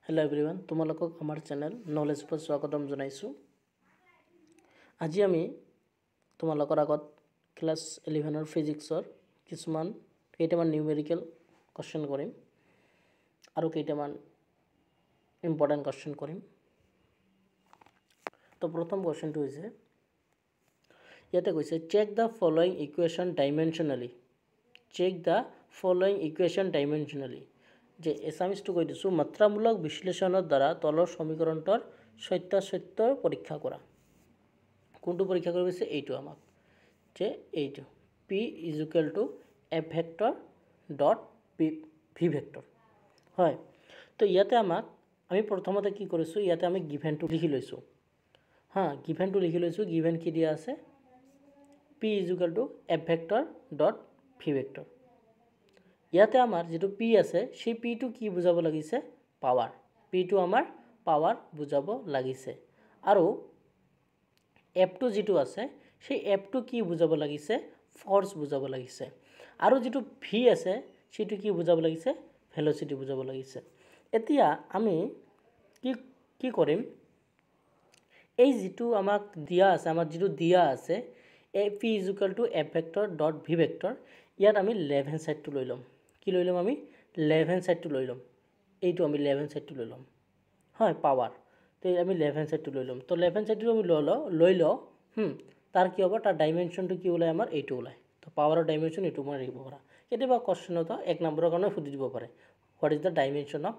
Hello everyone তোমালোকক আমাৰ channel knowledge পৰ স্বাগতম জনাইছো আজি আমি তোমালোকৰ আগত ক্লাস 11 ৰ ফিজিক্সৰ কেইটামান নিউমেৰিকেল কোৱেশ্চন কৰিম আৰু কেইটামান ইম্পৰ্টেন্ট কোৱেশ্চন কৰিম তো প্ৰথম কোৱেশ্চনটো হৈছে ইয়াতে কৈছে check the following equation dimensionally যে এছামিজটো কৈ দিছো মাত্ৰামূলক বিশ্লেষণৰ দ্বাৰা তলৰ সমীকৰণটোৰ সত্যাসত্য পৰীক্ষা কৰা কোনটো পৰীক্ষা কৰিব আছে এইটো আমাক যে এইটো p f vector dot v vector হয় তো ইয়াতে আমাক আমি প্ৰথমতে কি কৰিছো ইয়াতে আমি গিভেনটো লিখি লৈছো গিভেনটো লিখি লৈছো গিভেন কি দিয়া আছে p f vector dot v vector ইয়াতে আমাৰ যেটো p আছে সেই p টো কি বুজাব লাগিছে পাৱাৰ p টো আমাৰ পাৱাৰ বুজাব লাগিছে আৰু f টো যেটো আছে সেই f টো কি বুজাব লাগিছে ফোর্স বুজাব লাগিছে আৰু যেটো v আছে সেটো কি বুজাব লাগিছে ভেলোসিটি বুজাব লাগিছে এতিয়া আমি কি কৰিম এই যেটো আমাক দিয়া আছে আমাৰ যেটো দিয়া আছে p f vector dot v vector ইয়াত আমি লেফট হ্যান্ড সাইড টো লৈ লম কি লৈ লম আমি লেফট হ্যান্ড সাইড টো লৈ লম এইটো আমি লেফট হ্যান্ড সাইড টো লৈ লম হয় পাৱাৰ তো আমি লেফট হ্যান্ড সাইড টো লৈ লম তো লেফট হ্যান্ড সাইড টো আমি লৈ ল তাৰ কি হ'ব তাৰ ডাইমেনশনটো কি ওলাই আমাৰ এইটো ওলাই তো পাৱাৰৰ ডাইমেনশন এইটো মই লিখিব পাৰা কেতিয়াবা কোৱেশ্চনত এক নম্বৰৰ কাৰণে সুধি দিব পাৰে what is the dimension of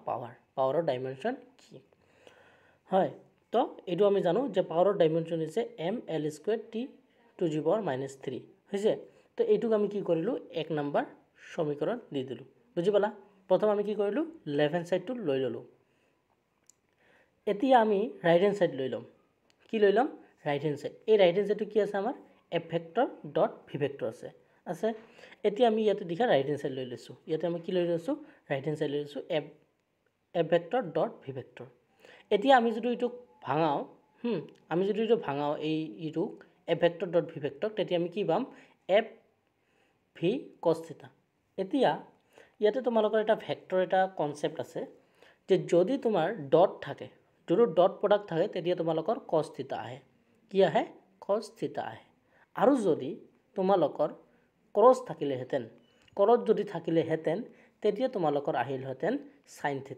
পাৱাৰৰ ডাইমেনশন কি হয় তো এইটো আমি জানো যে পাৱাৰৰ ডাইমেনশন হৈছে ml² t⁻³ হৈছে তো এইটোক আমি কি কৰিলো এক নম্বৰ সমীকৰণ দি দিলো বুজি পালা প্ৰথম আমি কি কৰিলো লেফট হ্যান্ড সাইড টো লৈ ললো এতিয়া আমি ৰাইট হ্যান্ড সাইড লৈ লম কি লৈ লম ৰাইট হ্যান্ড সাইড এই ৰাইট হ্যান্ড সাইডটো কি আছে আমাৰ f vector dot v vector আছে এতিয়া আমি ইয়াতে দেখা ৰাইট হ্যান্ড সাইড লৈ লৈছো ইয়াতে আমি কি লৈ লৈছো ৰাইট হ্যান্ড সাইড লৈ লৈছো f vector dot v vector এতিয়া আমি যদি এটো ভাঙাও আমি যদি এটো ভাঙাও এই ইটো f vector dot v vector তেতিয়া আমি কি পাম f v cos θ এতিয়া ইয়াতে তোমালোকৰ এটা ভেক্টৰ এটা কনসেপ্ট আছে যে যদি তোমাৰ ডট থাকে যদি ডট প্ৰডাক্ট থাকে তেতিয়া তোমালোকৰ cos θ আহে কি আহে cos θ আহে আৰু যদি তোমালোকৰ ক্ৰস থাকিলেহেতেন ক্ৰস যদি থাকিলেহেতেন তেতিয়া তোমালোকৰ আহিলহেতেন sin θ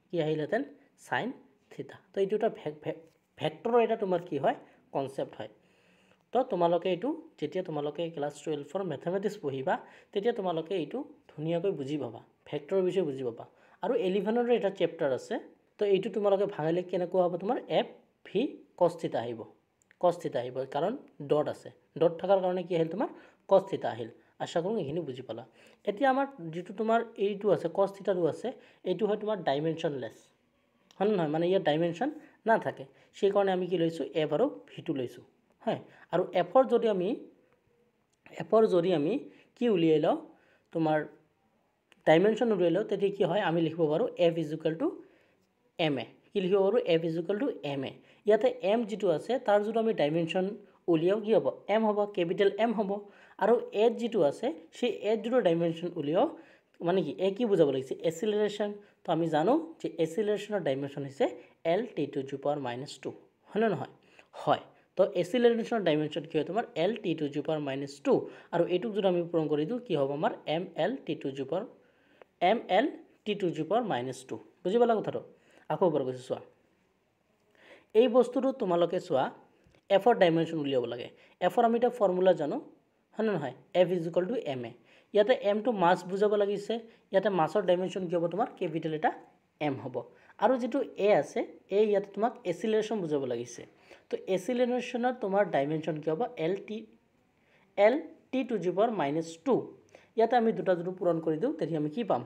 কি আহিলহেতেন sin θ তো এইটো এটা ভেক্টৰৰ এটা তোমাৰ কি হয় কনসেপ্ট হয় তো তোমালোকে এইটো যেতিয়া তোমালোকে ক্লাস 12 ফৰ ম্যাথমেটিক্স পঢ়িবা তেতিয়া তোমালোকে এইটো ধুনিয়াকৈ বুজি পাবা ভেক্টৰৰ বিষয়ে বুজি পাবা আৰু 11 ৰ এটা চেপ্টাৰ আছে তো এইটো তোমালোকে ভাঙিলে কেনেকুৱা হ'ব তোমাৰ f v cos θ আহিব কাৰণ ডট আছে ডট থাকাৰ কাৰণে কি আহিল তোমাৰ cos θ আহিল আশা কৰোঁ এইখিনি বুজি পালা এতিয়া আমাৰ যেটো তোমাৰ এইটো আছে cos θ টো আছে এইটো হয় তোমাৰ ডাইমেনশনলেস হয় নহয় মানে ইয়াৰ ডাইমেনশন না থাকে সেই কাৰণে আমি কি লৈছো f আৰু v টো লৈছো হয় আৰু f ৰ যদি আমি কি উলিয়াই লও তোমাৰ ডাইমেনশন উলিয়াই লও তেতিয়া কি হয় আমি লিখিব পাৰো f ma কি লিখিব পাৰো f ma ইয়াতে m যেটো আছে তাৰ যদি আমি ডাইমেনশন উলিয়াও কি হ'ব m হ'ব ক্যাপিটাল m হ'ব আৰু a যেটো আছে সেই a যেটো ডাইমেনশন উলিয়াও মানে কি বুজাব লাগিছে এসিলাৰেশন তো আমি জানো যে এসিলাৰেশনৰ ডাইমেনশন হৈছে lt⁻², হয় না নহয় হয় তো এসিলাৰেশনৰ ডাইমেনশন কি হয় তোমাৰ lt⁻² আৰু এইটোক যদি আমি পূৰণ কৰি দিও কি হ'ব আমাৰ mlt⁻², বুজি পালা কথাটো আকৌ এবাৰ কৈছো চোৱা এই বস্তুটো তোমালোকে চোৱা f ৰ ডাইমেনশন উলিয়াব লাগে f ৰ আমি এটা ফৰ্মুলা জানো হয় না নহয় f ma ইয়াতে m টো মাস বুজাব লাগিছে ইয়াতে মাসৰ ডাইমেনশন কি হ'ব তোমাৰ ক্যাপিটাল এটা m হ'ব আৰু যেটো a আছে a ইয়াতে তোমাক এসিলাৰেশন বুজাব লাগিছে তো এসিলাৰেশনৰ তোমাৰ ডাইমেনশন কি হ'ব lt⁻², ইয়াতে আমি দুটা যদি পূৰণ কৰি দিও তেতিয়া আমি কি পাম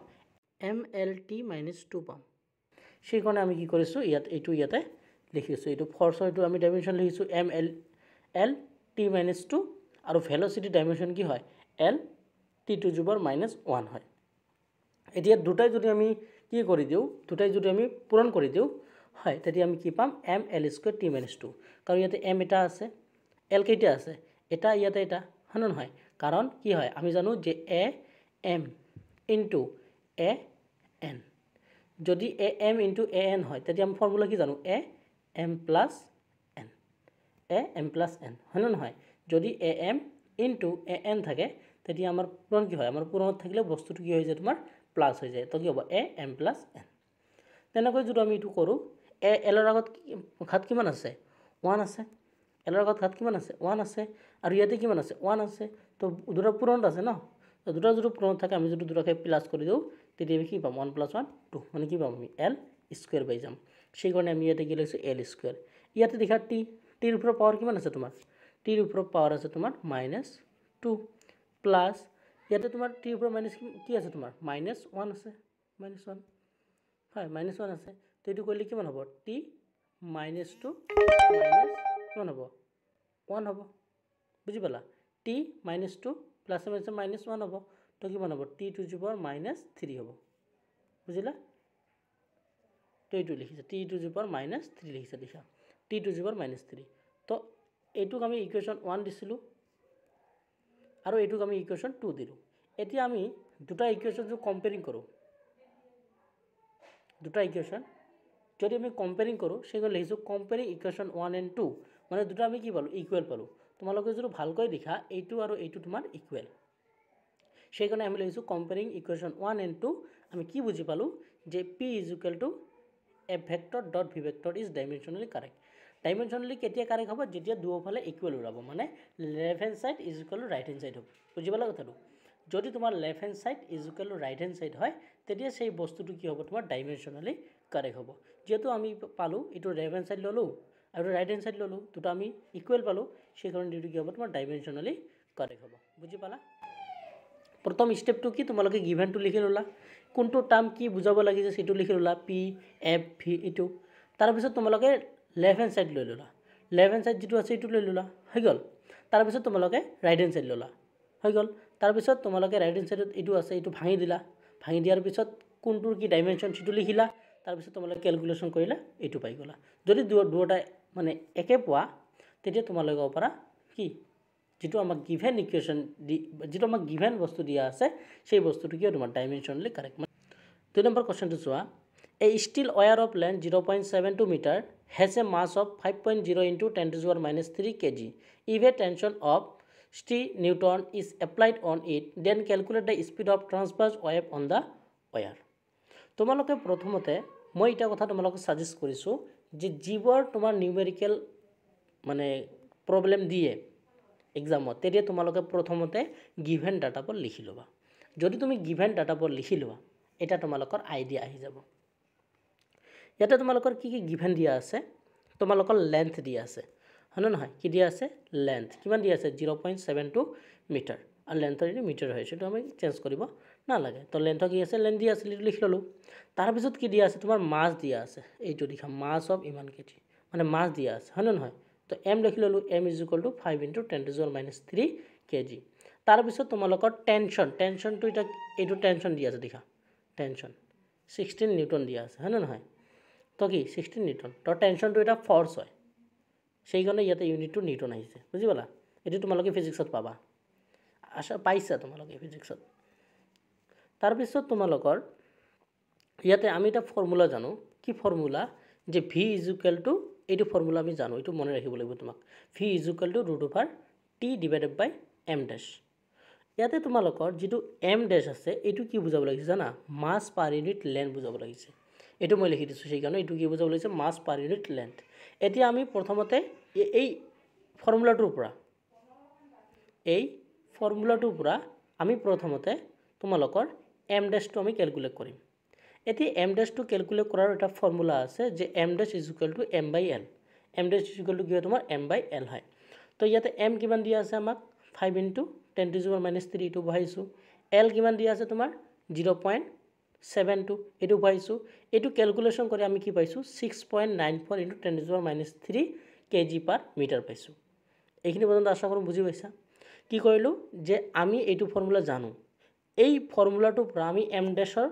mlt-2 পাম সেই কাৰণে আমি কি কৰিছো ইয়াতে লিখিছো এইটো ফোৰ্সৰ এইটো আমি ডাইমেনশন লিখিছো mlt-2 আৰু ভেলোসিটি ডাইমেনশন কি হয় lt⁻⁻1 হয় এতিয়া দুটাই যদি আমি কি কৰি দিও দুটাই যদি আমি পূৰণ কৰি দিও হয় তেতিয়া আমি কি পাম ml² t-2 কাৰণ ইয়াতে m এটা আছে l কেইটা আছে এটা ইয়াতে এটা হয় নহয় কাৰণ কি হয় আমি জানো যে a m * a n যদি A M into A N হয় তেতিয়া আমি ফৰ্মুলা কি জানো এ এম প্লাছ এন হয় নে নহয় যদি A M into A N থাকে তেতিয়া আমাৰ পূৰণ কি হয় আমাৰ পূৰণত থাকিলে বস্তুটো কি হৈ যায় তোমাৰ প্লাছ হৈ যায় তো কি হ'ব এ এম প্লাছ এন তেনেকৈ যদি আমি এইটো কৰোঁ এ এলৰ আগত ঘাত কিমান আছে 1 আছে এলৰ আগত ঘাত কিমান আছে 1 আছে আৰু ইয়াতে কিমান আছে 1 আছে তো দুটা পূৰণত আছে ন তো দুটা যদি পূৰণত থাকে আমি যদি দুটাকে প্লাছ কৰি দিওঁ তেতিয়া আমি কি পাম 1 + 1 2 মানে কি পাম আমি এল স্কোয়াৰ পাই যাম সেই কাৰণে আমি ইয়াতে কি লৈছোঁ এল স্কোয়াৰ ইয়াতে দেখা টিৰ উপৰত পাৱাৰ কিমান আছে তোমাৰ টিৰ উপৰত পাৱাৰ আছে তোমাৰ -2 প্লাছ ইয়াতে তোমাৰ টিৰ উপৰত মাইনাছ কি আছে তোমাৰ -1 আছে -1 হয় -1 আছে তো এইটো কৰিলে কিমান হ'ব টি -2 মাইনাছ কিমান হ'ব 1 হ'ব বুজি পালা টি -2 প্লাছ -1 হ'ব তো কিমান হ'ব টি টু দি পাৱাৰ -3 হ'ব বুজিলা তো এইটো লিখিছে টি টু দি পাৱাৰ -3 লিখিছে দেখা টি টু দি পাৱাৰ -3 তো এইটোক আমি ইকুৱেশ্যন 1 দিছিলোঁ আৰু এইটোক আমি ইকুৱেশ্যন 2 দিলোঁ এতিয়া আমি দুটা ইকুৱেশ্যন যদি কম্পেয়াৰিং কৰোঁ দুটা ইকুৱেশ্যন যদি আমি কম্পেয়াৰিং কৰোঁ সেগুলো লিখিছোঁ কম্পেয়াৰিং ইকুৱেশ্যন 1 and 2 মানে দুটা আমি কি পালোঁ ইকুৱেল পালোঁ তোমালোকে যদি ভালকৈ দেখা এইটো আৰু এইটো তোমাৰ ইকুৱেল সেই কাৰণে আমি লিখিছোঁ কম্পেয়াৰিং ইকুৱেশ্যন 1 and 2 আমি কি বুজি পালোঁ যে p = a vector dot v vector is dimensionally correct dimensionally কেতিয়া কারেক্ট হ'ব যেতিয়া দুয়োফালে ইকুৱেল ওলাব মানে left hand side is equal to right hand side হ'ব বুজি পালা কথাটো যদি তোমাৰ left hand side is equal to right hand side হয় তেতিয়া সেই বস্তুটো কি হ'ব তোমাৰ ডাইমেনশনালি কারেক্ট হ'ব যেহেতু আমি পালোঁ এইটো লেফট হ্যান্ড সাইড ল'লোঁ আৰু ৰাইট হ্যান্ড সাইড ল'লোঁ দুটা আমি ইকুৱেল পালোঁ সেই কাৰণে এইটো কি হ'ব তোমাৰ ডাইমেনশনালি কাৰেক্ট হ'ব বুজি পালা প্ৰথম স্টেপটো কি তোমালোকে গিভেনটো লিখি ল'লা কোনটো টাৰ্ম কি বুজাব লাগিছে সেটো লিখি ল'লা পি এফ ভি ইটো তাৰপিছত তোমালোকে লেফট হ্যান্ড সাইড লৈ ল'লা লেফট হ্যান্ড সাইড যেটো আছে এইটো লৈ ল'লা হৈ গ'ল তাৰপিছত তোমালোকে ৰাইট হ্যান্ড সাইড ল'লা হৈ গ'ল তাৰপিছত তোমালোকে ৰাইট হ্যান্ড সাইডত এইটো আছে এইটো ভাঙি দিলা ভাঙি দিয়াৰ পিছত কোনটোৰ কি ডাইমেনশন সেটো লিখিলা তাৰপিছত তোমালোকে ক্যালকুলেশন কৰিলা এইটো পাই গ'লা যদি দুটা মানে একে পোৱা তেতিয়া তোমালোকে ক'ব পাৰা কি যেটো আমাক গিভেন ইকুৱেশ্যন যেটো আমাক গিভেন বস্তু দিয়া আছে সেই বস্তুটো কি তোমাৰ ডাইমেনশনালি কাৰেক্ট 2 নম্বৰ কোৱেশ্চনটো চোৱা A steel wire of length 0.72 meter has a mass of 5.0 into 10 to the power -3 kg. If a tension of 60 Newton is applied on it, then calculate the speed of transverse wave on the wire. তোমালোকে প্ৰথমতে মই এটা কথা তোমালোকক suggest কৰিছো যে যিবোৰ তোমাৰ নিউমেৰিকেল মানে প্ৰবলেম দিয়ে এক্সামত তেতিয়া তোমালোকে প্ৰথমতে গিভেন ডাটাবোৰ লিখি লবা যদি তুমি গিভেন ডাটাবোৰ লিখি লোৱা এটা তোমালোকৰ আইডিয়া আহি যাব ইয়াতে তোমালোকৰ কি গিভেন দিয়া আছে তোমালোকৰ লেন্থ দিয়া আছে হয়নে নহয় কি দিয়া আছে লেন্থ কিমান দিয়া আছে 0.72 মিটাৰ আৰু লেন্থৰ এটা মিটাৰ হয় সেটো আমি চেঞ্জ কৰিব না লাগে তো লেন্থ কি আছে লেন্থ দিয়া আছে লিখি ললো তাৰ পিছত কি দিয়া আছে তোমাৰ মাস দিয়া আছে এইটো লিখা মাস অফ ইমান কেজি মানে মাস দিয়া আছে হয়নে নহয় তো m লিখি ললো m = 5 * 10 to the power -3 kg তাৰ পিছত তোমালোকৰ টেনশন তো এটা এইটো টেনশন দিয়া আছে দেখা টেনশন 16 নিউটন দিয়া আছে হয়নে নহয় তো কি 16 নিউটন তো টেনশনটো এটা ফোর্স হয় সেই কাৰণে ইয়াতে ইউনিটটো নিউটন আহিছে বুজি পালা এটো তোমালোকে ফিজিক্সত পাবা আশা পাইছা তোমালোকে ফিজিক্সত তাৰ পিছত তোমালোকৰ ইয়াতে আমি এটা ফৰ্মুলা জানো কি ফৰ্মুলা যে v = এইটো ফৰ্মুলা আমি জানো এইটো মনে ৰাখিব লাগিব তোমাক v = √t / m dash ইয়াতে তোমালোকৰ যেটো m dash আছে এইটো কি বুজাব লাগিছে জানা মাস পাৰ ইউনিট লেন্থ বুজাব লাগিছে এটো মই লিখি দিছো সেই কাৰণে এটো কি বুজাব লাগিছে মাস পাৰ ইউনিট লেন্থ এতিয়া আমি প্ৰথমতে এই ফৰ্মুলাটোৰ পৰা আমি প্ৰথমতে তোমালোকৰ m dash টো আমি ক্যালকুলেট কৰিম এতি m dash টো ক্যালকুলেট কৰাৰ এটা ফৰ্মুলা আছে যে m dash = m/l m dash কি হয় তোমাৰ m/l হয় তো ইয়াতে m কিমান দিয়া আছে আমাক 5 * 10 to the power -3 টো বহাইছো l কিমান দিয়া আছে তোমাৰ 0.72 এটো পাইছো এটো ক্যালকুলেশন কৰি আমি কি পাইছো 6.94 * 10 to the power -3 kg/m পাইছো এইখিনি পৰ্যন্ত আশা কৰোঁ বুজি পাইছা কি কৰিলো যে আমি এইটো ফৰ্মুলা জানো এই ফৰ্মুলাটো পৰা আমি m dash ৰ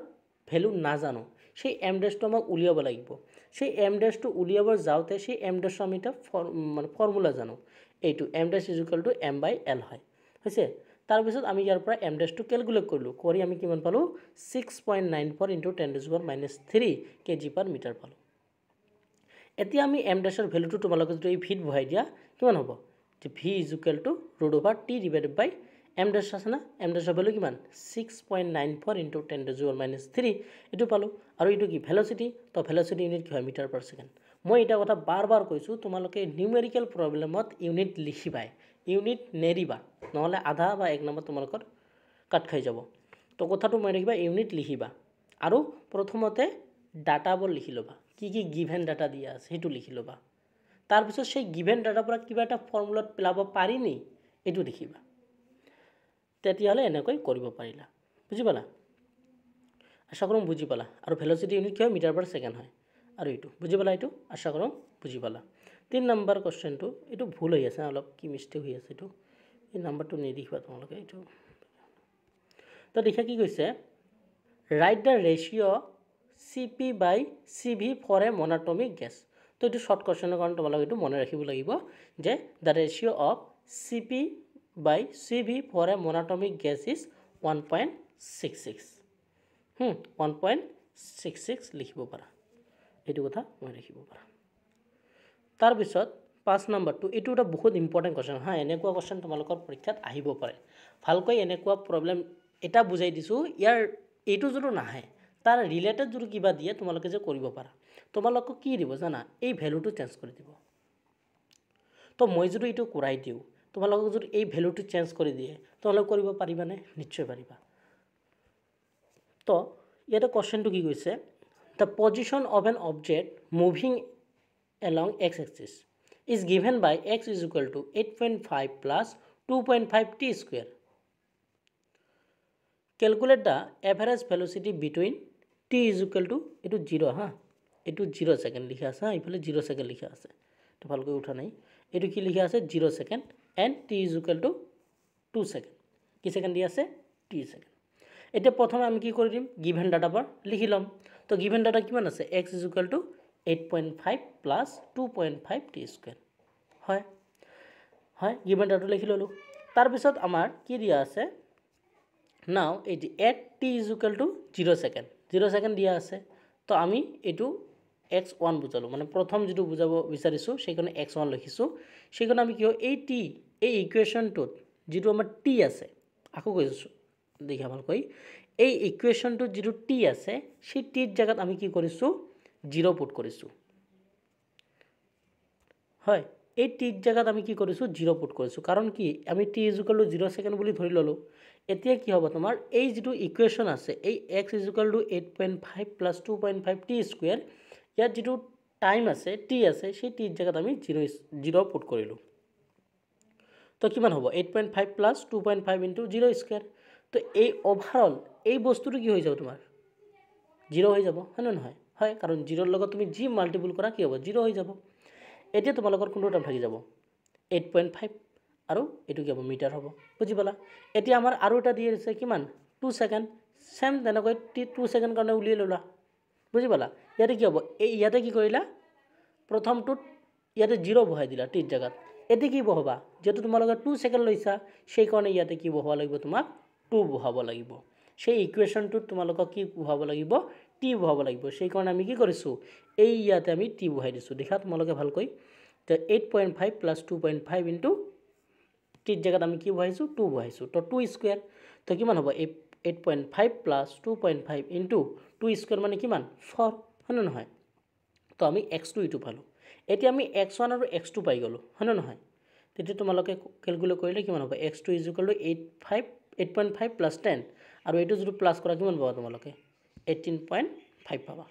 ভ্যালু না জানো সেই m dash টো আমাক উলিয়াব লাগিব সেই m dash টো উলিয়াবৰ যাওতে সেই m dash আমি এটা মানে ফৰ্মুলা জানো এইটো m dash = m/l হয় হৈছে তাৰপিছত আমি ইয়াৰ পৰা এম ডেছটো কেলকুলেট কৰিলোঁ কৰি আমি কিমান পালোঁ 6.94 × 10⁻³ kg/m পালোঁ এতিয়া আমি এম ডেছৰ ভ্যালুটো তোমালোকে যদি এই ভিত বহাই দিয়া কিমান হ'ব যে v = T/t এম ডেছ আছে না এম ডেছৰ ভ্যালু কিমান 6.94 × 10⁻³ এটো পালোঁ আৰু এটো কি ভেলোসিটি তো ভেলোসিটি ইউনিট কি হয় মিটাৰ/সেকেন্ড মই এটা কথা বাৰ কৈছো তোমালোকে নিউমেৰিকেল প্ৰবলেমত ইউনিট লিখিবাই ইউনিট নেৰিবা নহলে আধা বা এক নম্বৰ তোমালোকৰ কাট খাই যাব তো কথাটো মই ৰাখিবা ইউনিট লিখিবা আৰু প্ৰথমতে ডাটাবোৰ লিখি লবা কি গিভেন ডাটা দিয়া আছে হেতু লিখি লবা তাৰ পিছত সেই গিভেন ডাটাৰ পৰা কিবা এটা ফৰ্মুলাত পেলাব পাৰি নি এটো লিখিবা তেতিয়াহলে এনেকৈ কৰিব পাৰিলা বুজি পালা আশা কৰোঁ বুজি পালা আৰু ভেলোসিটি ইউনিট কি হয় মিটাৰ/সেকেন্ড হয় আৰু এটো বুজি পালা এটো আশা কৰোঁ বুজি পালা 3 নম্বৰ কোৱেশ্চনটো এটো ভুল হৈ আছে অলপ কি মিস্টেক হৈ আছে এটো এই নাম্বাৰটো নিদিবা তোমালোকে এটো তো দেখা কি কৈছে write the ratio Cp/Cv for a monatomic gas তো এটো শর্ট কোৱেশ্চনৰ কাৰণে তোমালোকে এটো মনে ৰাখিব লাগিব যে the ratio of Cp/Cv for a monatomic gas is 1.66 1.66 লিখিব পাৰা এটো কথা মই ৰাখিব পাৰা তাৰ পিছত 5 নম্বৰটো এটো এটা বহুত ইম্পৰ্টেন্ট কোৱেশ্চন হা এনেকুৱা কোৱেশ্চন তোমালোকৰ পৰীক্ষাত আহিব পাৰে ভালকৈ এনেকুৱা প্ৰবলেম এটা বুজাই দিছো ইয়াৰ এটো যদি নাহে তাৰ ৰিলেটেড যদি কিবা দিয়ে তোমালোকে যে কৰিব পাৰা তোমালোকক কি দিব জানা এই ভ্যালুটো চেঞ্জ কৰি দিব তো মই যদি এটো কৰাই দিও তোমালোকক যদি এই ভ্যালুটো চেঞ্জ কৰি দিয়ে তোমালোকে কৰিব পাৰিবানে নিশ্চয় পাৰিবা তো ইয়াতে কোৱেশ্চনটো কি কৈছে the position of an object moving along x-axis is given by x is equal to 8.5 plus 2.5 t square. Calculate the average velocity between t is equal to eto 0 ha eto 0 second likha ase ha ifale 0 second likha ase to bhalkoi utha nai eto ki likha ase 0 second and t is equal to 2 second ki second di ase t second এটা প্রথমে আমি কি কৰি দিম given data পৰ লিখি লম তো গিভেন ডাটা কিমান আছে x is equal to 8.5 plus 2.5 t square হয় হয় গিভেন ডাটা লিখি ললো তাৰ পিছত আমাৰ কি দিয়া আছে নাও এটি at t is equal to 0 second 0 second দিয়া আছে তো আমি এটো x1 বুজালো মানে প্ৰথম যেটো বুজাব বিচাৰিছো সেইখানে x1 লিখিছো সেইখানে আমি কি হয় এই t এই ইকুৱেচনটোত যেটো আমাৰ t আছে আকো কৈছো দেখা ভালকৈ এই ইকুৱেচনটো যেটো t আছে সেই t জায়গাত আমি কি কৰিছো 0 পুট কৰিছো হয় এই t জায়গাত আমি কি কৰিছো 0 পুট কৰিছো কাৰণ কি আমি t = 0 সেকেন্ড বুলি ধৰি ললো এতিয়া কি হ'ব তোমাৰ এই যেটো ইকুৱেচন আছে এই x = 8.5 plus 2.5 t square ইয়াত যেটো টাইম আছে t আছে সেই t জায়গাত আমি 0 পুট কৰিলো তো কিমান হ'ব 8.5 plus 2.5 into 0 square তো এই ওভারঅল এই বস্তুটো কি হৈ যাব তোমাৰ 0 হৈ যাব হয়নে নহয় হয় কাৰণ 0 ৰ লগত তুমি জি মাল্টিপল কৰা কি হ'ব 0 হৈ যাব এতিয়া তোমালোকৰ কোনটো টাইম থাকি যাব 8.5 আৰু এটো কি হ'ব মিটাৰ হ'ব বুজি পালা এতিয়া আমাৰ আৰু এটা দি আছে কিমান 2 সেকেন্ড সেম তেনেকৈ 2 সেকেন্ড কাৰণে উলিয়াই ললা বুজি পালা ইয়াতে কি হ'ব এই ইয়াতে কি কৰিলা প্ৰথমটোত ইয়াতে 0 বহাই দিলা টি জায়গাত এতে কি বহাবা যেটো তোমালোকে 2 সেকেন্ড লৈছা সেই কাৰণে ইয়াতে কি বহাব লাগিব তোমাক 2 বহাব লাগিব সেই ইকুৱেচনটো তোমালোকক কি বহাব লাগিব t বহাব লাগিব সেই কাৰণে আমি কি কৰিছো এই ইয়াতে আমি t বহাই দিছো দেখা তোমালোকে ভালকৈ তে 8.5 plus 2.5 into t জায়গাত আমি কি বহাইছো 2 বহাইছো তো 2 স্কয়ার তো কিমান হ'ব 8.5 plus 2.5 into 2 স্কয়ার মানে কিমান 4 হয়নে নহয় তো আমি x2 ইটো পালো এতিয়া আমি x1 আৰু x2 পাই গলো হয়নে নহয় তেতিয়া তোমালোকে ক্যালকুলেট কৰিলে কিমান হ'ব x2 = 8.5 plus 10 আৰু এটো যদি প্লাস কৰা কিমান পাবা তোমালোকে 18.5 পাবা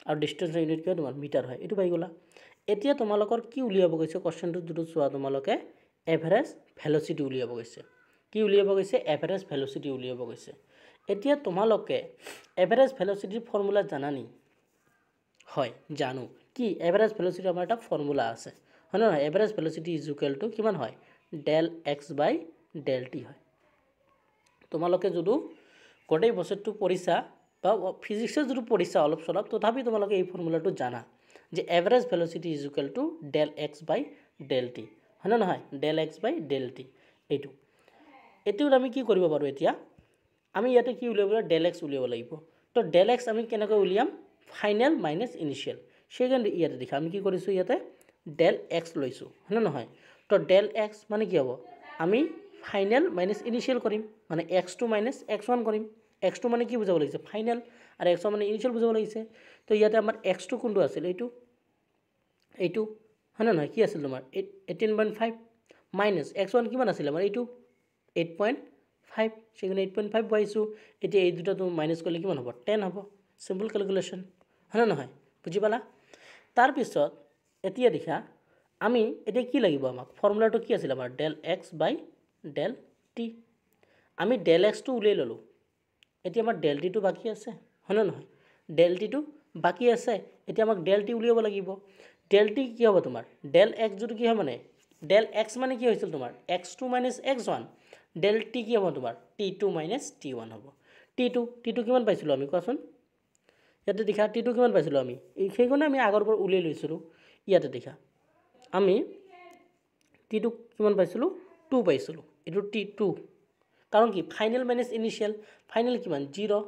আৰু ডিসটেন্স ইউনিট কি তোমাৰ মিটাৰ হয় এটো পাই গলা এতিয়া তোমালোকৰ কি উলিয়াব গৈছে কোৱেশ্চনটো যদি চোৱা তোমালোকে এভাৰেজ ভেলোসিটি উলিয়াব গৈছে কি উলিয়াব গৈছে এভাৰেজ ভেলোসিটি উলিয়াব গৈছে এতিয়া তোমালোকে এভাৰেজ ভেলোসিটিৰ ফৰ্মুলা জানানি হয় জানো কি এভাৰেজ ভেলোসিটি আমাৰ এটা ফৰ্মুলা আছে হয় না এভাৰেজ ভেলোসিটি = কিমান হয় del x by del t হয় তোমালোকে যদি গোটেই বছৰটো পঢ়িছা বা ফিজিক্সৰ যদি পঢ়িছা অলপ চলপ তথাপি তোমালোকে এই ফৰ্মুলাটো জানা যে average velocity = del x by del t হয় না নহয় del x by del t এইটো এইটোত আমি কি কৰিব পাৰোঁ এতিয়া আমি ইয়াতে কি উলিয়াব লাগিব ডেল এক্স উলিয়াব লাগিব তো ডেল এক্স আমি কেনেকৈ উলিয়াম ফাইনেল মাইনাছ ইনিচিয়েল সেইকাৰণে ইয়াতে দেখা আমি কি কৰিছোঁ ইয়াতে ডেল এক্স লৈছোঁ হয়নে নহয় তো ডেল এক্স মানে কি হ'ব আমি ফাইনেল মাইনাছ ইনিচিয়েল কৰিম মানে x2 মাইনাছ x1 কৰিম x2 মানে কি বুজাব লাগিছে ফাইনেল আৰু x1 মানে ইনিচিয়েল বুজাব লাগিছে তো ইয়াতে আমাৰ x2 কোনটো আছিল এইটো হয়নে নহয় কি আছিল তোমাৰ 18.5 মাইনাছ x1 কিমান আছিল আমাৰ এইটো 8.5 সেখানে 8.5 বহাইছোঁ এতিয়া এই দুটা তুমি মাইনাছ কৰিলে কিমান হ'ব 10 হ'ব সিম্পল ক্যালকুলেশন হয়নে নহয় বুজি পালা তাৰপিছত এতিয়া দেখা আমি এতিয়া কি লাগিব আমাক ফৰ্মুলাটো কি আছিল আমাৰ ডেল এক্স বাই ডেল টি আমি ডেল এক্সটো উলিয়াই ল'লোঁ এতিয়া আমাৰ ডেল টিটো বাকী আছে হয়নে নহয় ডেল টিটো বাকী আছে এতিয়া আমাক ডেল টি উলিয়াব লাগিব ডেল টি কি হ'ব তোমাৰ ডেল এক্স যোটো কি হয় মানে ডেল এক্স মানে কি হৈছিল তোমাৰ x2 minus x1 del T কি হ'ব তোমাৰ t2 মাইনাছ t1 হ'ব t2 কিমান পাইছিলোঁ আমি কোৱাচোন ইয়াতে দেখা টি2 কিমান পাইছিলোঁ আমি সেইকাৰণে আমি আগৰ পৰা উলিয়াই লৈছিলোঁ ইয়াতে দেখা আমি টি2 কিমান পাইছিলোঁ 2 পাইছিলোঁ এইটো টি2 কাৰণ কি ফাইনেল মাইনাছ ইনিচিয়েল ফাইনেল কিমান 0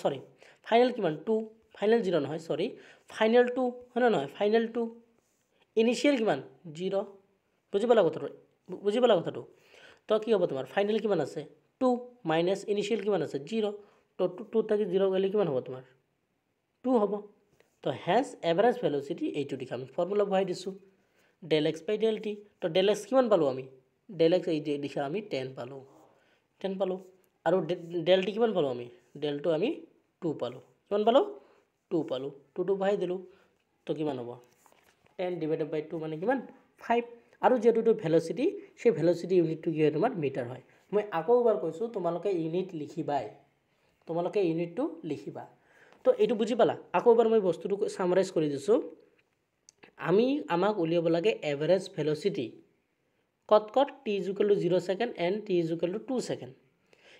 সৰি ফাইনেল কিমান 2 ফাইনেল 0 নহয় সৰি ফাইনেল 2 হয় নহয় ফাইনেল 2 ইনিচিয়েল কিমান 0 বুজি পালা কথাটো তো কি হ'ব তোমাৰ ফাইনেল কিমান আছে 2 মাইনাছ ইনিচিয়েল কিমান আছে 0 তো 2 থাকি 0 গ'লে কিমান হ'ব তোমাৰ 2 হ'ব তো হেজ এভাৰেজ ভেলোচিটি এইটো দিখা আমি ফৰ্মুলা বহাই দিছোঁ ডেল এক্স বাই ডেল টি তো ডেল এক্স কিমান পালোঁ আমি ডেল এক্স এই দিখা আমি 10 পালোঁ আৰু ডেল টি কিমান পালোঁ আমি ডেলটো আমি 2 পালোঁ কিমান পালোঁ 2 পালোঁ 2 বহাই দিলোঁ তো কিমান হ'ব 10 ডিভাইডেড বাই 2 মানে কিমান 5 আৰু যেটো ভেলোচিটি সেই ভেলোচিটি ইউনিটটো কি হয় তোমাৰ মিটাৰ হয় মই আকৌ এবাৰ কৈছোঁ তোমালোকে ইউনিট লিখিবা তো এইটো বুজি পালা আকৌ এবাৰ মই বস্তুটো সামাৰাইজ কৰি দিছোঁ আমাক উলিয়াব লাগে এভাৰেজ ভেলোচিটি কট t = 0 second and t = 2 second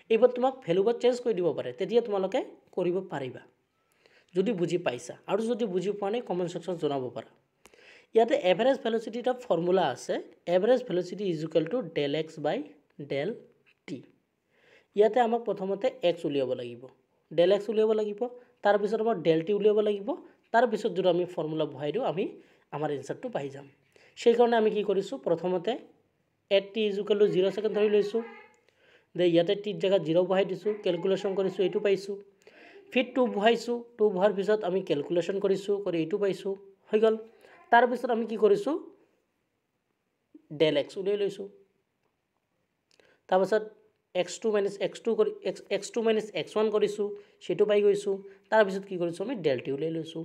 এইবাৰ তোমাক ভ্যালুবোৰ চেঞ্জ কৰি দিব পাৰে তেতিয়া তোমালোকে কৰিব পাৰিবা যদি বুজি পাইছা আৰু যদি বুজি পোৱা নাই কমেন্ট সেকশনত জনাব পাৰা ইয়াতে এভাৰেজ ভেলোচিটি এটা ফৰ্মুলা আছে average velocity = del x by del t ইয়াতে আমাক প্ৰথমতে x উলিয়াব লাগিব del x উলিয়াব লাগিব তাৰ পিছত আমাৰ del t উলিয়াব লাগিব তাৰ পিছত যদি আমি ফৰ্মুলা বহাই দিও আমি আমাৰ আনসাৰটো পাই যাম সেই কাৰণে আমি কি কৰিছো প্ৰথমতে at t = 0 সেকেন্ড ধৰি লৈছো দে ইয়াতে t জায়গা 0 বহাই দিছো ক্যালকুলেশন কৰিছো এইটো পাইছো ফিট 2 বহাইছো 2 বহাৰ পিছত আমি ক্যালকুলেশন কৰিছো কৰি এইটো পাইছো হৈ গল তাৰ পিছত আমি কি কৰিছো del x উলিয়াই লৈছো তাৰ পিছত x2 কৰি x2 x1 কৰিছো সেটো পাই গৈছো তাৰ পিছত কি কৰিছো আমি del t উলিয়াই লৈছো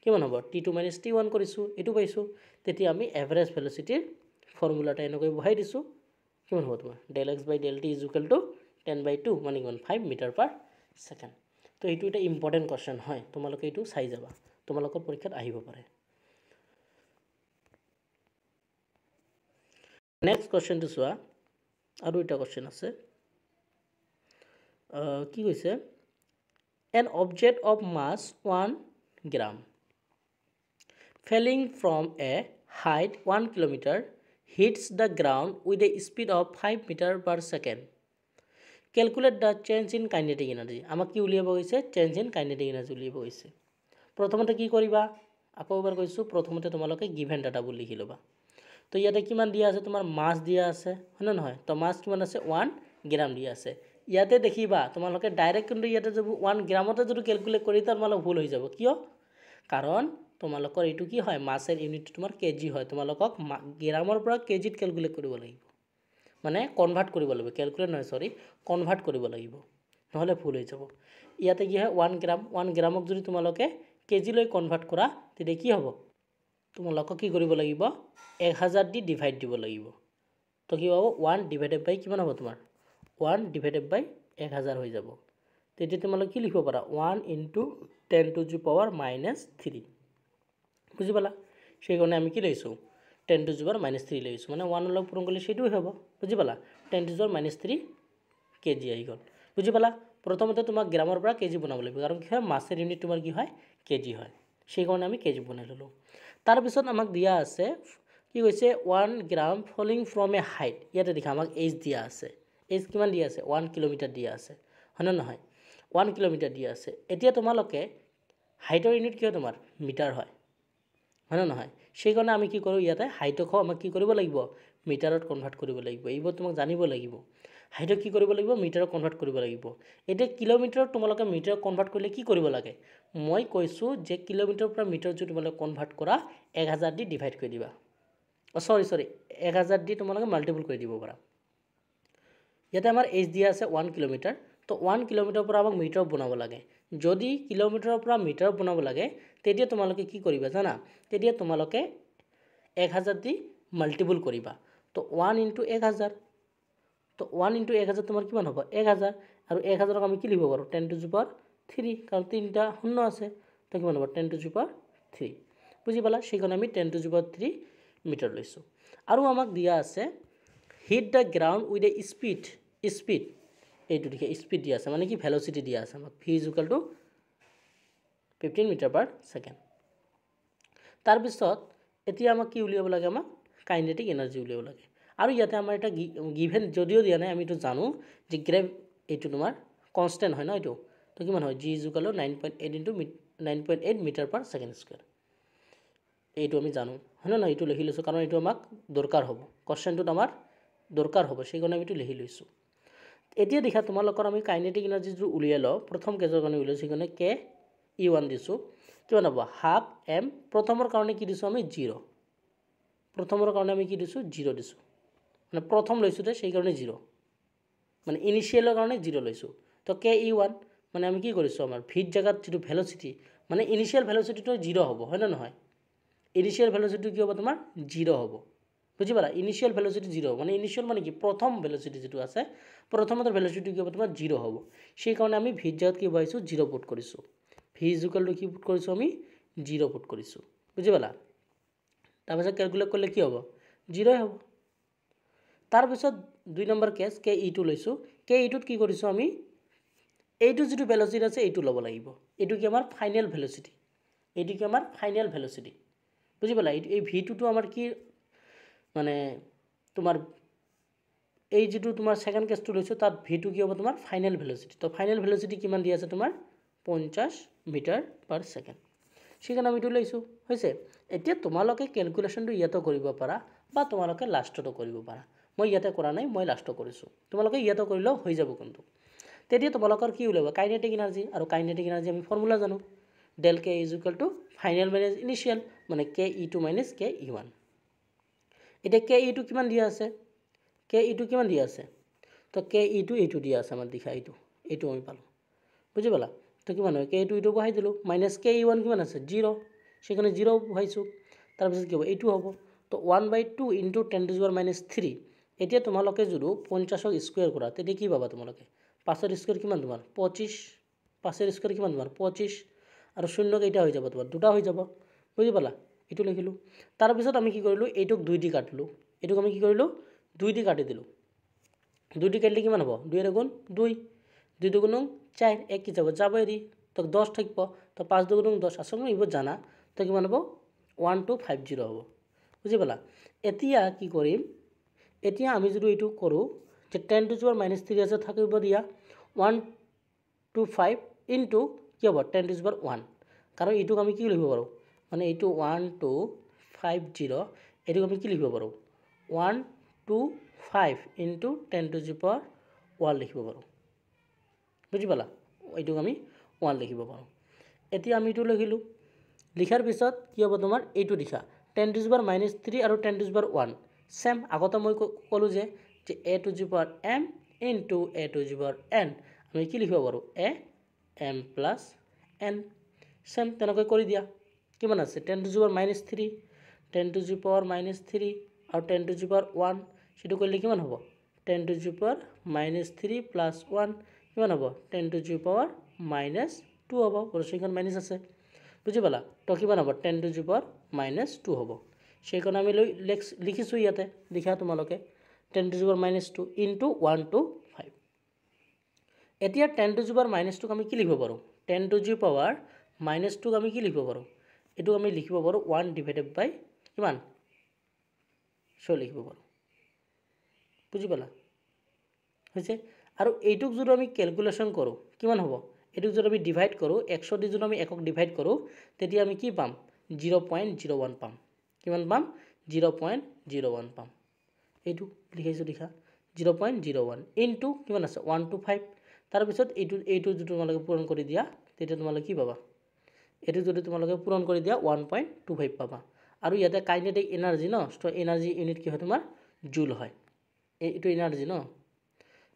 কিমান হ'ব t2 t1 কৰিছো এটো পাইছো তেতিয়া আমি এভাৰেজ ভেলোচিটিৰ ফৰ্মুলাটা এনেকৈ বহাই দিছো কিমান হ'ব তোমাৰ del x by del t = 10/2 মানে 5 মিটাৰ পাৰ সেকেন্ড তো এইটো এটা ইম্পৰ্টেন্ট কোৱেশ্চন হয় তোমালোকে এইটো চাই যাবা তোমালোকৰ পৰীক্ষাত আহিব পাৰে নেক্সট কোৱেশ্চন টু চোৱা আৰু এটা কোৱেশ্চন আছে কি কৈছে an object of mass 1 gram falling from a height 1 kilometer hits the ground with a speed of 5 meter per second calculate the change in kinetic energy আমাক কি উলিয়াব গৈছে change in kinetic energy উলিয়াব গৈছে প্ৰথমতে কি কৰিবা আকৌ এবাৰ কৈছো প্ৰথমতে তোমালোকে given data বুলি লিখি লবা তো ইয়াতে কিমান দিয়া আছে তোমাৰ মাস দিয়া আছে হয় না নহয় তো মাস কিমান আছে 1 গ্রাম দিয়া আছে ইয়াতে দেখিবা তোমালোকে ডাইৰেক্ট কিন্তু ইয়াতে যদি 1 গ্ৰামতে যদি ক্যালকুলেট কৰি তোমালোক ভুল হৈ যাব কিয় কাৰণ তোমালোকৰ এইটো কি হয় মাসৰ ইউনিট তোমাৰ কেজি হয় তোমালোকক গ্ৰামৰ পৰা কেজিত ক্যালকুলেট কৰিব লাগিব মানে কনভাৰ্ট কৰিব লাগিব ক্যালকুলেট নহয় সৰি কনভাৰ্ট কৰিব লাগিব নহলে ভুল হৈ যাব ইয়াতে কি হয় 1 গ্ৰামক যদি তোমালোকে কেজি লৈ কনভাৰ্ট কৰা তেতিয়া কি হ'ব তোমালোকক কি কৰিব লাগিব 1000 দি ডিভাইড দিব লাগিব তো কি হ'ব 1 ডিভাইডেড বাই কিমান হ'ব তোমাৰ 1 ডিভাইডেড বাই 1000 হৈ যাব তেতিয়া তোমালোক কি লিখিব পাৰা 1 * 10 to the power -3 বুজি পালা সেই কাৰণে আমি কি লৈছো 10 to the power -3 লৈছো মানে 1 লগ পূৰণ কৰিলে সেটোই হ'ব বুজি পালা 10 to the power -3 কেজি আহি গল বুজি পালা প্ৰথমতে তোমাক গ্ৰামৰ পৰা কেজি বনাব লাগিব কাৰণ কি হয় মাসৰ ইউনিট তোমাৰ কি হয় কেজি হয় সেই কাৰণে আমি কেজি বনাই ললো তাৰ পিছত আমাক দিয়া আছে কি কৈছে 1 গ্রাম falling from a height ইয়াতে দেখা আমাক h দিয়া আছে এইজ কিমান দিয়া আছে 1 কিলোমিটাৰ দিয়া আছে হয় না নহয় 1 কিলোমিটাৰ দিয়া আছে এতিয়া তোমালোকে হাইটৰ ইউনিট কিয় তোমাৰ মিটাৰ হয় হয় না নহয় সেই কাৰণে আমি কি কৰো ইয়াতে হাইটক আমাক কি কৰিব লাগিব মিটাৰত কনভাৰ্ট কৰিব লাগিব এইবোৰ তোমাক জানিব লাগিব হাইটক কি কৰিব লাগিব মিটাৰত কনভাৰ্ট কৰিব লাগিব এতিয়া কিলোমিটাৰ তোমালোকে মিটাৰত কনভাৰ্ট কৰিলে কি কৰিব লাগে মই কৈছো যে কিলোমিটাৰৰ পৰা মিটাৰ যদি তোমালোকে কনভাৰ্ট কৰা 1000 দি ডিভাইড কৰি দিবা সৰি 1000 দি তোমালোকে মাল্টিপল কৰি দিব পাৰা ইয়াতে আমাৰ এইজ দিয়া আছে 1 কিলোমিটাৰ তো 1 কিলোমিটাৰৰ পৰা আমাক মিটাৰ বনাব লাগে যদি কিলোমিটাৰৰ পৰা মিটাৰ বনাব লাগে তেতিয়া তোমালোকে কি কৰিবা জানা তেতিয়া তোমালোকে 1000 দি মাল্টিপল কৰিবা তো 1 * 1000 তো 1 * 1000 তোমাৰ কিমান হ'ব 1000 আৰু 1000ক আমি কি লিখিব পাৰো 10 টু দি পাৱাৰ 3 কাৰণ তিনটা শূন্য আছে তো কিমান হ'ব 10 টু দি পাৱাৰ 3 বুজি পালা সেইকাৰণে আমি 10 টু দি পাৱাৰ 3 মিটাৰ লৈছো আৰু আমাক দিয়া আছে hit the ground with a speed এইটো দেখে স্পীড দিয়া আছে মানে কি ভেলোচিটি দিয়া আছে আমাক v = 15 মিটাৰ পাৰ সেকেন্ড তাৰ পিছত এতিয়া আমাক কি উলিয়াব লাগে আমাক কাইনেটিক এনাৰ্জি উলিয়াব লাগে আৰু ইয়াতে আমাৰ এটা গিভেন যদিও দিয়া নাই আমি তো জানো যে গ্ৰেভ এইটো তোমাৰ কনস্ট্যান্ট হয় না এইটো তো কিমান হয় g = 9.8 metre per second square এইটো আমি জানো হয় না এইটো লিখি লৈছো কাৰণ এইটো আমাক দৰকাৰ হ'ব কোশ্চেনটোত আমাৰ দৰকাৰ হ'ব সেই কাৰণে আমি এইটো লিখি লৈছো এতিয়া দেখা তোমালোকৰ আমি কাইনেটিক এনাৰ্জি যদি উলিয়াই লও প্ৰথম কেছৰ কাৰণে উলিয়াইছো সেইকাৰণে k e1 দিছো কিমান হ'ব হাফ m প্ৰথমৰ কাৰণে কি দিছো আমি 0 প্ৰথমৰ কাৰণে আমি কি দিছো 0 দিছো মানে প্ৰথম লৈছো তে সেই কাৰণে 0 মানে ইনিশিয়ালৰ কাৰণে 0 লৈছো তো k e1 মানে আমি কি কৰিছো আমাৰ v জায়গাত যেটো ভেলোচিটি মানে ইনিশিয়াল ভেলোচিটিটো 0 হ'ব হয় না নহয় ইনিশিয়াল ভেলোচিটি কি হ'ব তোমাৰ 0 হ'ব বুজি পালা ইনিশিয়াল ভেলোচিটি 0 মানে ইনিশিয়াল মানে কি প্ৰথম ভেলোচিটি যেটো আছে প্ৰথমতৰ ভেলোচিটি কি হ'ব তোমাৰ 0 হ'ব সেই কাৰণে আমি v জায়গাত কি পাইছো 0 পুট কৰিছো v = কি পুট কৰিছো আমি 0 পুট কৰিছো বুজি পালা তাৰ পিছত ক্যালকুলেট কৰিলে কি হ'ব 0 হ'ব তাৰ পিছত দুই নম্বৰ কেছ k e2 লৈছো k e2 ত কি কৰিছো আমি এইটো যেটো ভেলোচিটি আছে এইটো ল'ব লাগিব এইটো কি আমাৰ ফাইনাল ভেলোচিটি এইটো কি আমাৰ ফাইনাল ভেলোচিটি বুজি পালা এই v2 টো আমাৰ কি মানে তোমাৰ এই যেটো তোমাৰ সেকেন্ড কেছটো লৈছো তাত v2 কি হ'ব তোমাৰ ফাইনাল ভেলোচিটি তো ফাইনাল ভেলোচিটি কিমান দি আছে তোমাৰ 50 মিটাৰ পাৰ সেকেন্ড সেইকাৰণে আমি এইটো লৈছো হৈছে এতিয়া তোমালোকে ক্যালকুলেশনটো ইয়াতো কৰিব পাৰা বা তোমালোকে লাষ্টতো কৰিব পাৰা মই ইয়াতে কৰা নাই মই লাষ্টত কৰিছো তোমালোকে ইয়াতো কৰিলেও হৈ যাব কিন্তু তেতিয়া তোমালোকৰ কি উলাব কাইনেটিক এনাৰ্জি আৰু কাইনেটিক এনাৰ্জি আমি ফৰ্মুলা জানো del k = final minus initial মানে k e2 - k e1 এটা k e2 কিমান দিয়া আছে k e2 কিমান দিয়া আছে তো k e2 এইটো দিয়া আছে আমাৰ দেখা এইটো আমি পালো বুজি পালা তো কিমান হয় k e2 এইটো বহাই দিলো মাইনাস k e1 কিমান আছে 0 সেখানে 0 বহাইছো তাৰ পিছত কি হ'ব এইটো হ'ব তো 1/2 * 10⁻³ এতিয়া তোমালোকে যদি 50ক স্কয়াৰ কৰা তেতিয়া কি পাবা তোমালোকে 5ৰ স্কয়াৰ কিমান তোমাৰ 25 5ৰ স্কয়াৰ কিমান তোমাৰ 25 আৰু শূন্য কেইটা হৈ যাব তোমাৰ দুটা হৈ যাব বুজি পালা এটো লিখিলো তাৰ পিছত আমি কি কৰিলো এইটোক 2 দি কাটলো এটোক আমি কি কৰিলো 2 দি কাটি দিলো 2 দি কাটলে কিমান হ'ব 2 এর গুণ 2 2 দুগুণ 4 এক কি যাব যাব এরি তো 10 থাকব তো 5 দুগুণ 10 আসলে ইবো জানা তো কিমান হ'ব 1250 হ'ব বুজি পালা এতিয়া কি কৰিম এতিয়া আমি যদি এটো কৰো যে 10 টু দি পাৱাৰ -3 আছে থাকিব দিয়া 125 ইনটু কি হ'ব 10 টু দি পাৱাৰ 1 কাৰণ এটোক আমি কি লিখিব পাৰো মানে এটো 1250 এটোক আমি কি লিখিব পাৰো 125 ইনটু 10 টু দি পাৱাৰ 1 লিখিব পাৰো বুজি পালা এটোক আমি 1 লিখিব পাৰো এতিয়া আমি এটো লিখিলো লিখাৰ পিছত কি হ'ব তোমাৰ এইটো লিখা 10 টু দি পাৱাৰ -3 আৰু 10 টু দি পাৱাৰ 1 সেম আগতে মই কলো যে a to the power m into a to the power n আমি কি লিখিব পাৰো a m plus n same তেনেকৈ কৰি দিয়া কিমান আছে 10 to the power -3 10 to the power -3 আৰু 10 টু দি পাৱাৰ 1 সেটো কৰিলে কিমান হ'ব 10 টু দি পাৱাৰ -3 plus 1 কিমান হ'ব 10 টু দি পাৱাৰ -2 হ'ব পৰসংখ্যান মাইনাস আছে বুজি পালা তো কিমান হ'ব 10 টু দি পাৱাৰ -2 হ'ব সেইকাৰণে আমি লিখিছো ইয়াতে লিখা তোমালোকে 10 টু দি পাৱাৰ -2 ইনটু 125 এতিয়া 10 টু দি পাৱাৰ -2 আমি কি লিখিব পাৰো 10 টু দি পাৱাৰ -2 আমি কি লিখিব পাৰো এটো আমি লিখিব পাৰো 1 ডিভাইডেড বাই কিমান 6 লিখিব পাৰো বুজি পালা হৈছে আৰু এইটোক যদি আমি ক্যালকুলেশন কৰোঁ কিমান হ'ব এইটোক যদি আমি ডিভাইড কৰোঁ 100 দি যদি আমি একক ডিভাইড কৰোঁ তেতিয়া আমি কি পাম 0.01 পাম কিমান পাম 0.01 পাম এইটো লিখাইছো দেখা 0.01 ইনটু কিমান আছে 125 তাৰ পিছত এইটো যদি তোমালোকে পূৰণ কৰি দিয়া তেতিয়া তোমালোকে কি পাবা এইটো যদি তোমালোকে পূৰণ কৰি দিয়া 1.25 পাবা আৰু ইয়াতে কাইনেটিক এনাৰ্জি ন তো এনাৰ্জি ইউনিট কি হয় তোমাৰ জুল হয় এইটো এনাৰ্জি ন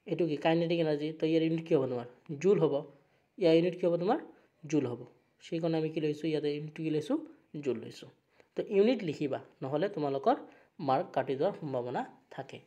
এইটো কি কাইনেটিক এনাৰ্জি তো ইয়াৰ ইউনিট কি হ'ব তোমাৰ জুল হ'ব ইয়াৰ ইউনিট কি হ'ব তোমাৰ জুল হ'ব সেই কাৰণে আমি কি লৈছো ইয়াতে ইউনিট কি লৈছো জুল লৈছো তো ইউনিট লিখিবা নহলে তোমালোকৰ মাৰ্ক কাটি যোৱাৰ সম্ভাৱনা থাকে